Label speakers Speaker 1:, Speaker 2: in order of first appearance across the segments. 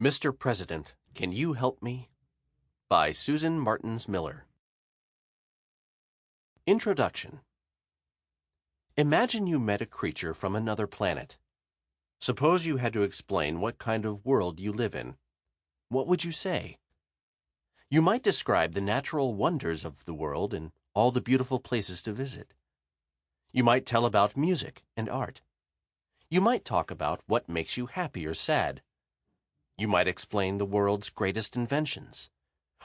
Speaker 1: Mr. President, Can You Help Me? By Susan Martins Miller. Introduction. Imagine you met a creature from another planet. Suppose you had to explain what kind of world you live in. What would you say? You might describe the natural wonders of the world and all the beautiful places to visit. You might tell about music and art. You might talk about what makes you happy or sad. You might explain the world's greatest inventions.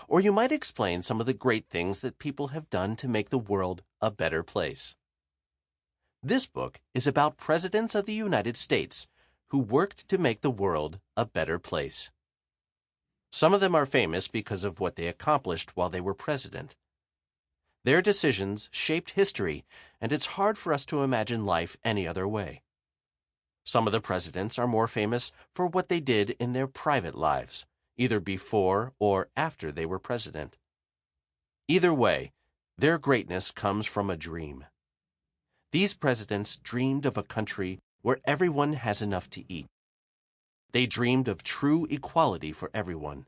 Speaker 1: Or you might explain some of the great things that people have done to make the world a better place. This book is about presidents of the United States who worked to make the world a better place. Some of them are famous because of what they accomplished while they were president. Their decisions shaped history, and it's hard for us to imagine life any other way. Some of the presidents are more famous for what they did in their private lives, either before or after they were president. Either way, their greatness comes from a dream. These presidents dreamed of a country where everyone has enough to eat. They dreamed of true equality for everyone.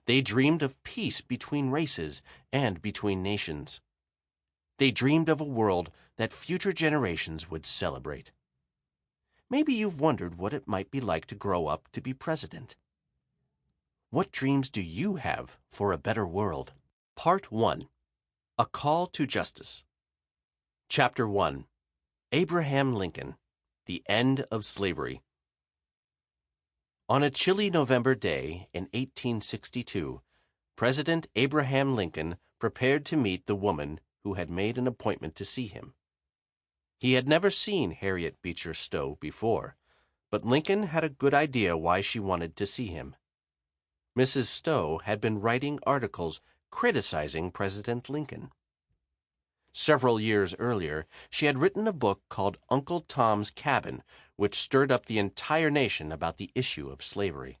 Speaker 1: They dreamed of peace between races and between nations. They dreamed of a world that future generations would celebrate. Maybe you've wondered what it might be like to grow up to be president. What dreams do you have for a better world? Part 1. A Call to Justice. Chapter 1. Abraham Lincoln. The End of Slavery. On a chilly November day in 1862, President Abraham Lincoln prepared to meet the woman who had made an appointment to see him. He had never seen Harriet Beecher Stowe before, but Lincoln had a good idea why she wanted to see him. Mrs. Stowe had been writing articles criticizing President Lincoln. Several years earlier, she had written a book called Uncle Tom's Cabin, which stirred up the entire nation about the issue of slavery.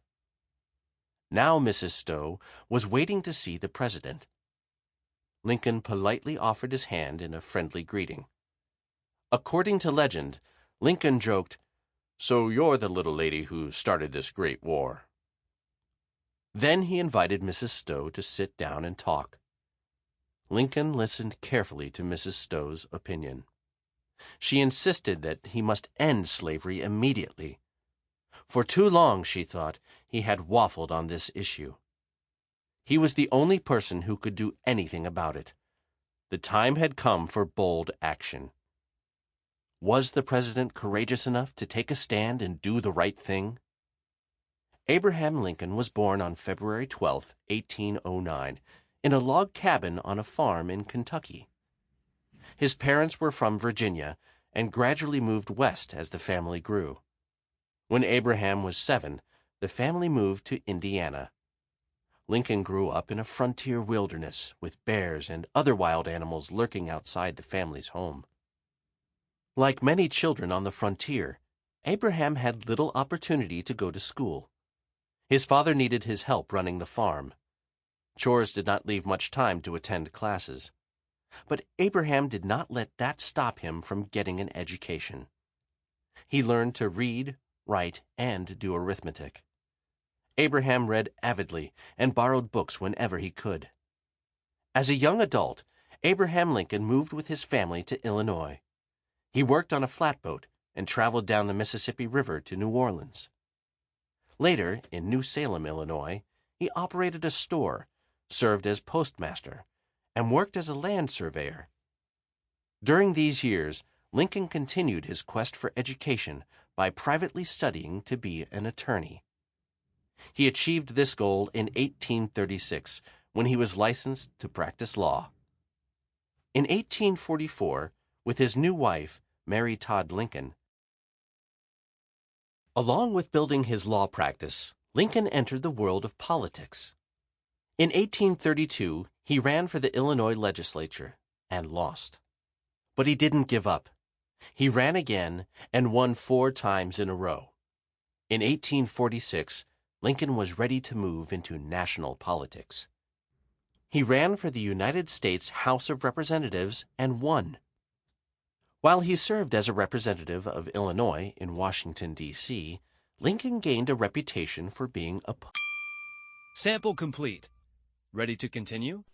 Speaker 1: Now Mrs. Stowe was waiting to see the president. Lincoln politely offered his hand in a friendly greeting. According to legend, Lincoln joked, "So you're the little lady who started this great war." Then he invited Mrs. Stowe to sit down and talk. Lincoln listened carefully to Mrs. Stowe's opinion. She insisted that he must end slavery immediately. For too long, she thought, he had waffled on this issue. He was the only person who could do anything about it. The time had come for bold action. Was the president courageous enough to take a stand and do the right thing? Abraham Lincoln was born on February 12, 1809, in a log cabin on a farm in Kentucky. His parents were from Virginia and gradually moved west as the family grew. When Abraham was 7, the family moved to Indiana. Lincoln grew up in a frontier wilderness with bears and other wild animals lurking outside the family's home. Like many children on the frontier, Abraham had little opportunity to go to school. His father needed his help running the farm. Chores did not leave much time to attend classes. But Abraham did not let that stop him from getting an education. He learned to read, write, and do arithmetic. Abraham read avidly and borrowed books whenever he could. As a young adult, Abraham Lincoln moved with his family to Illinois. He worked on a flatboat and traveled down the Mississippi River to New Orleans. Later, in New Salem, Illinois, he operated a store, served as postmaster, and worked as a land surveyor. During these years, Lincoln continued his quest for education by privately studying to be an attorney. He achieved this goal in 1836, when he was licensed to practice law. In 1844, with his new wife, Mary Todd Lincoln. Along with building his law practice, Lincoln entered the world of politics. In 1832, he ran for the Illinois legislature and lost. But he didn't give up. He ran again and won 4 times in a row. In 1846, Lincoln was ready to move into national politics. He ran for the United States House of Representatives and won. While he served as a representative of Illinois in Washington, D.C., Lincoln gained a reputation for being a
Speaker 2: Sample complete. Ready to continue?